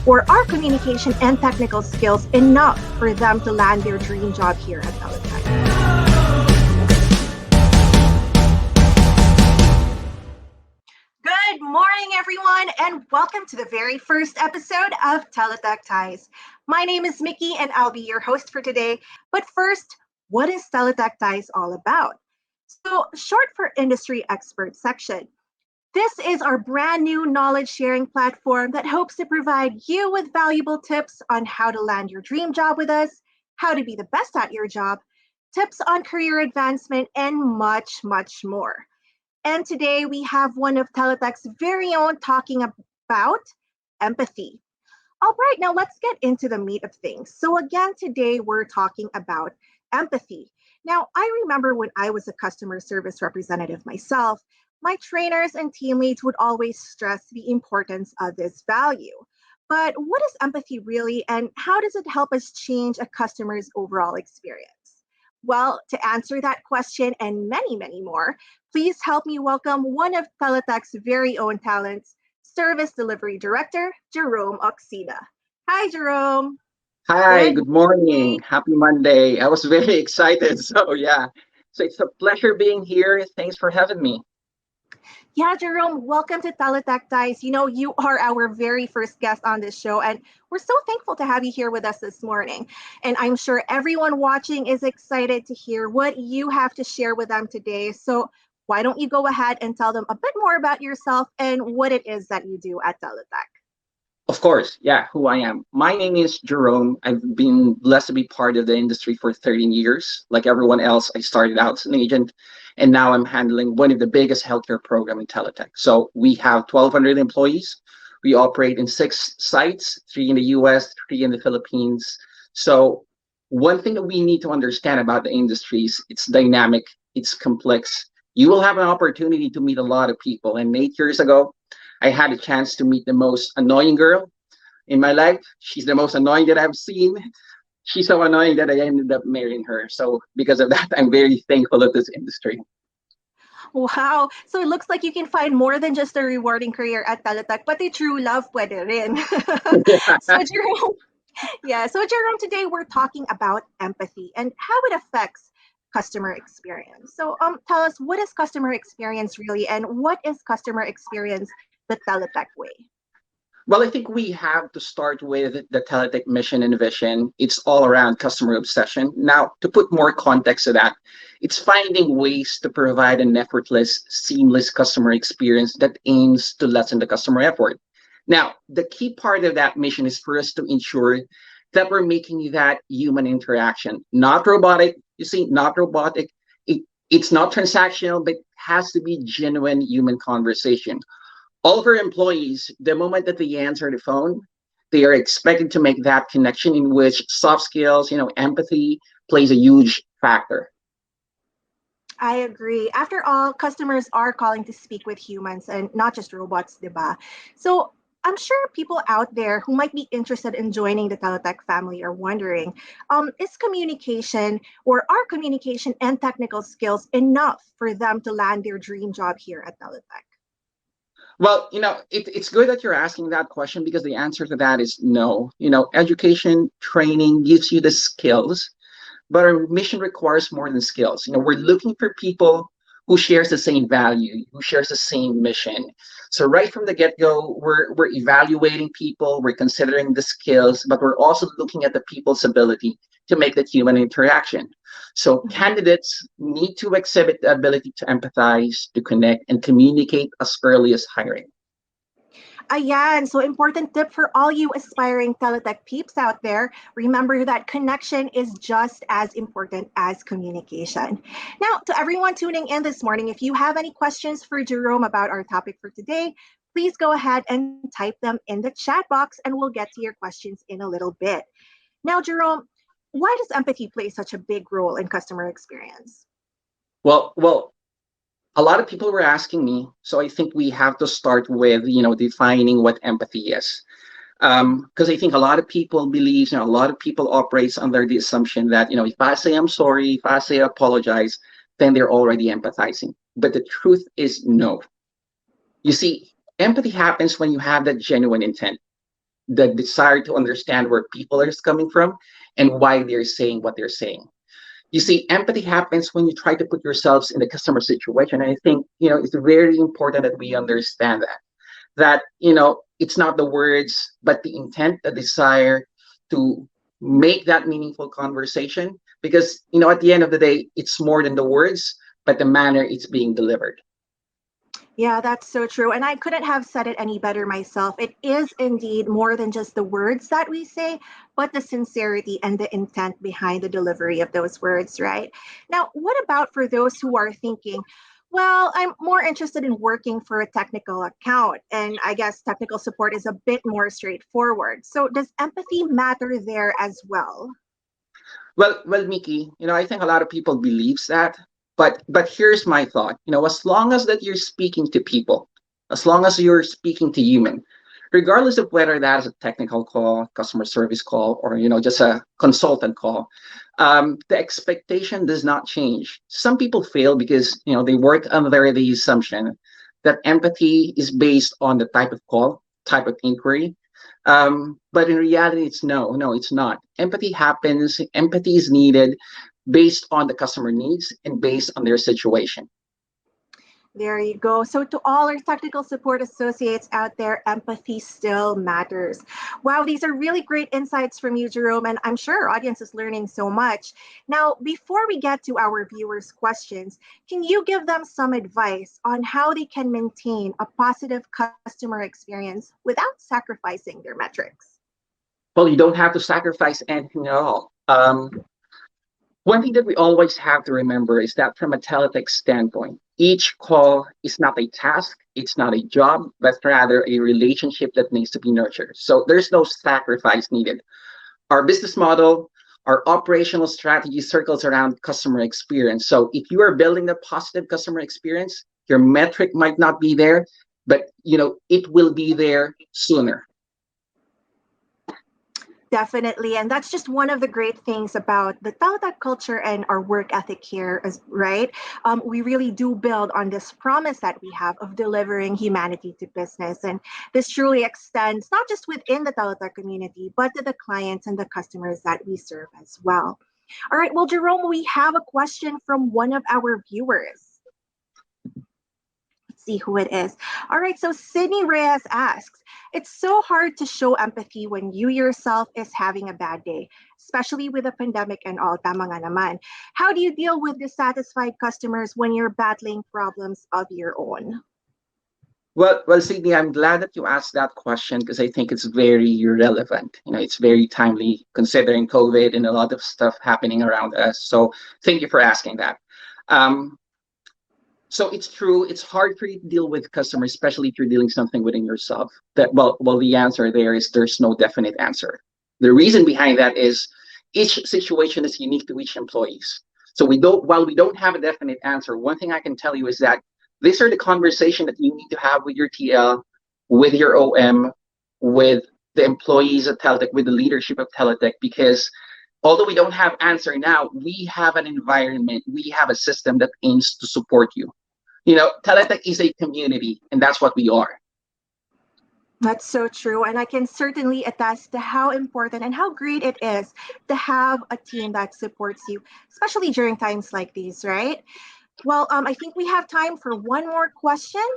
Or are communication and technical skills enough for them to land their dream job here at TeleTech? Good morning, everyone, and welcome to the very first episode of TeleTech Ties. My name is Mickey, and I'll be your host for today. But first, what is TeleTech Ties all about? So, short for Industry Expert Section. This is our brand new knowledge sharing platform that hopes to provide you with valuable tips on how to land your dream job with us, how to be the best at your job, tips on career advancement, and much, much more. And today we have one of TeleTech's very own talking about empathy. All right, now let's get into the meat of things. So, again, today we're talking about empathy. Now, I remember when I was a customer service representative myself, my trainers and team leads would always stress the importance of this value. But what is empathy really, and how does it help us change a customer's overall experience? Well, to answer that question and many, many more, please help me welcome one of TeleTech's very own talents, Service Delivery Director, Jerome Oxida. Hi, Jerome. Hi, Good good morning. morning. Happy Monday. I was very excited. So, yeah. So, it's a pleasure being here. Thanks for having me. Yeah, Jerome, welcome to TeleTech Ties. You know, you are our very first guest on this show, and we're so thankful to have you here with us this morning. And I'm sure everyone watching is excited to hear what you have to share with them today. So, why don't you go ahead and tell them a bit more about yourself and what it is that you do at TeleTech? Of course, yeah, who I am. My name is Jerome. I've been blessed to be part of the industry for 13 years. Like everyone else, I started out as an agent, and now I'm handling one of the biggest healthcare program in Teletech. So we have 1,200 employees. We operate in 6 sites, 3 in the US, 3 in the Philippines. So one thing that we need to understand about the industry is it's dynamic, it's complex. You will have an opportunity to meet a lot of people. And 8 years ago, I had a chance to meet the most annoying girl in my life. She's the most annoying that I've seen. She's so annoying that I ended up marrying her. So because of that, I'm very thankful of this industry. Wow. So it looks like you can find more than just a rewarding career at TeleTech, but a true love pwede rin. So Jerome, yeah, so Jerome, today we're talking about empathy and how it affects customer experience. So tell us, what is customer experience really, and what is customer experience the Teletech way? Well, I think we have to start with the Teletech mission and vision. It's all around customer obsession. Now, to put more context to that, it's finding ways to provide an effortless, seamless customer experience that aims to lessen the customer effort. Now, the key part of that mission is for us to ensure that we're making that human interaction, not robotic. You see, not robotic. It's not transactional, but has to be genuine human conversation. All of our employees, the moment that they answer the phone, they are expected to make that connection in which soft skills, empathy plays a huge factor. I agree. After all, customers are calling to speak with humans and not just robots, diba? So I'm sure people out there who might be interested in joining the Teletech family are wondering, is communication or are communication and technical skills enough for them to land their dream job here at Teletech? Well, it's good that you're asking that question because the answer to that is no. Education, training gives you the skills, but our mission requires more than skills. We're looking for people who shares the same value, who shares the same mission. So right from the get-go, we're evaluating people, we're considering the skills, but we're also looking at the people's ability to make that human interaction. So candidates need to exhibit the ability to empathize, to connect, and communicate as early as hiring. Ayan, so important tip for all you aspiring Teletech peeps out there. Remember that connection is just as important as communication. Now, to everyone tuning in this morning, if you have any questions for Jerome about our topic for today, please go ahead and type them in the chat box and we'll get to your questions in a little bit. Now, Jerome, why does empathy play such a big role in customer experience? Well, a lot of people were asking me, so I think we have to start with defining what empathy is. Because I think a lot of people believe, a lot of people operates under the assumption that if I say I'm sorry, if I say I apologize, then they're already empathizing. But the truth is no. You see, empathy happens when you have that genuine intent. the desire to understand where people are coming from and why they're saying what they're saying. You see, empathy happens when you try to put yourselves in the customer situation. And I think, it's very important that we understand that it's not the words but the intent, the desire to make that meaningful conversation, because at the end of the day it's more than the words but the manner it's being delivered. Yeah, that's so true. And I couldn't have said it any better myself. It is indeed more than just the words that we say, but the sincerity and the intent behind the delivery of those words, right? Now, what about for those who are thinking, well, I'm more interested in working for a technical account, and I guess technical support is a bit more straightforward. So, does empathy matter there as well? Well, Mickey, I think a lot of people believes that, but here's my thought. As long as that you're speaking to people, as long as you're speaking to human, regardless of whether that is a technical call, customer service call, or just a consultant call, the expectation does not change. Some people fail because they work under the assumption that empathy is based on the type of call, type of inquiry, but in reality, no, it's not. Empathy happens, empathy is needed based on the customer needs and based on their situation. There you go. So, to all our technical support associates out there, empathy still matters. Wow, these are really great insights from you, Jerome, and I'm sure our audience is learning so much. Now, before we get to our viewers' questions, can you give them some advice on how they can maintain a positive customer experience without sacrificing their metrics? Well, you don't have to sacrifice anything at all. One thing that we always have to remember is that from a Teletech standpoint, each call is not a task, it's not a job, but rather a relationship that needs to be nurtured. So there's no sacrifice needed. Our business model, our operational strategy circles around customer experience. So if you are building a positive customer experience, your metric might not be there, but it will be there sooner. Definitely. And that's just one of the great things about the Taotak culture and our work ethic here, is, right? We really do build on this promise that we have of delivering humanity to business. And this truly extends not just within the Taotak community, but to the clients and the customers that we serve as well. All right. Well, Jerome, we have a question from one of our viewers. See who it is. All right, so Sydney Reyes asks, it's so hard to show empathy when you yourself is having a bad day, especially with the pandemic and all, tama nga naman. How do you deal with dissatisfied customers when you're battling problems of your own? Well, Sydney, I'm glad that you asked that question because I think it's very relevant. It's very timely considering COVID and a lot of stuff happening around us. So thank you for asking that. Um, So it's true. It's hard for you to deal with customers, especially if you're dealing something within yourself. Well, the answer there is there's no definite answer. The reason behind that is each situation is unique to each employees. So while we don't have a definite answer, one thing I can tell you is that these are the conversation that you need to have with your TL, with your OM, with the employees of Teletech, with the leadership of Teletech, because although we don't have answer now, we have an environment, we have a system that aims to support you. Teletech is a community, and that's what we are. That's so true. And I can certainly attest to how important and how great it is to have a team that supports you, especially during times like these, right? Well, I think we have time for one more question.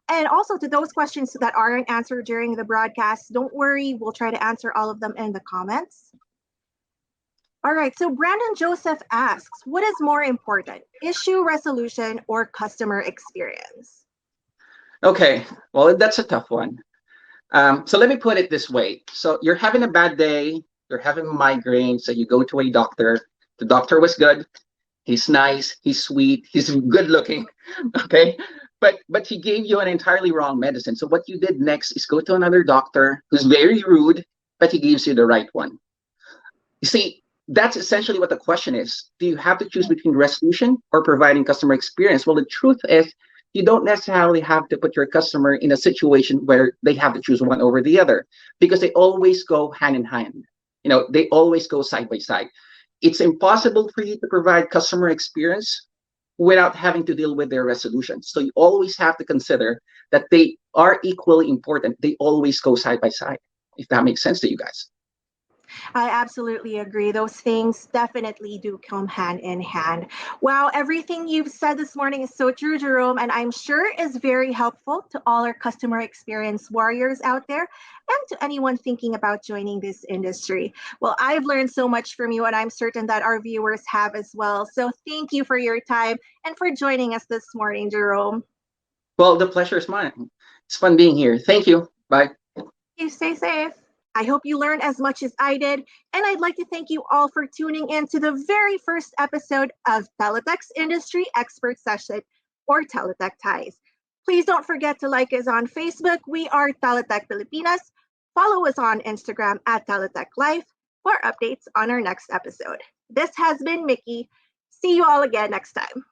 And also to those questions that aren't answered during the broadcast, don't worry, we'll try to answer all of them in the comments. All right, so Brandon Joseph asks, what is more important, issue resolution or customer experience? Okay, well, that's a tough one. So let me put it this way. So you're having a bad day, you're having a migraine, so you go to a doctor. The doctor was good. He's nice, he's sweet, he's good looking. Okay. But he gave you an entirely wrong medicine. So what you did next is go to another doctor who's very rude, but he gives you the right one. You see, that's essentially what the question is. Do you have to choose between resolution or providing customer experience? Well, the truth is, you don't necessarily have to put your customer in a situation where they have to choose one over the other, because they always go hand in hand. They always go side by side. It's impossible for you to provide customer experience without having to deal with their resolution. So you always have to consider that are equally important. They always go side by side, if that makes sense to you guys. I absolutely agree. Those things definitely do come hand in hand. Wow, everything you've said this morning is so true, Jerome, and I'm sure is very helpful to all our customer experience warriors out there and to anyone thinking about joining this industry. Well, I've learned so much from you, and I'm certain that our viewers have as well. So thank you for your time and for joining us this morning, Jerome. Well, the pleasure is mine. It's fun being here. Thank you. Bye. You stay safe. I hope you learned as much as I did, and I'd like to thank you all for tuning in to the very first episode of TeleTech's Industry Expert Session, or TeleTech Ties. Please don't forget to like us on Facebook. We are TeleTech Filipinas. Follow us on Instagram at TeleTech Life for updates on our next episode. This has been Mickey. See you all again next time.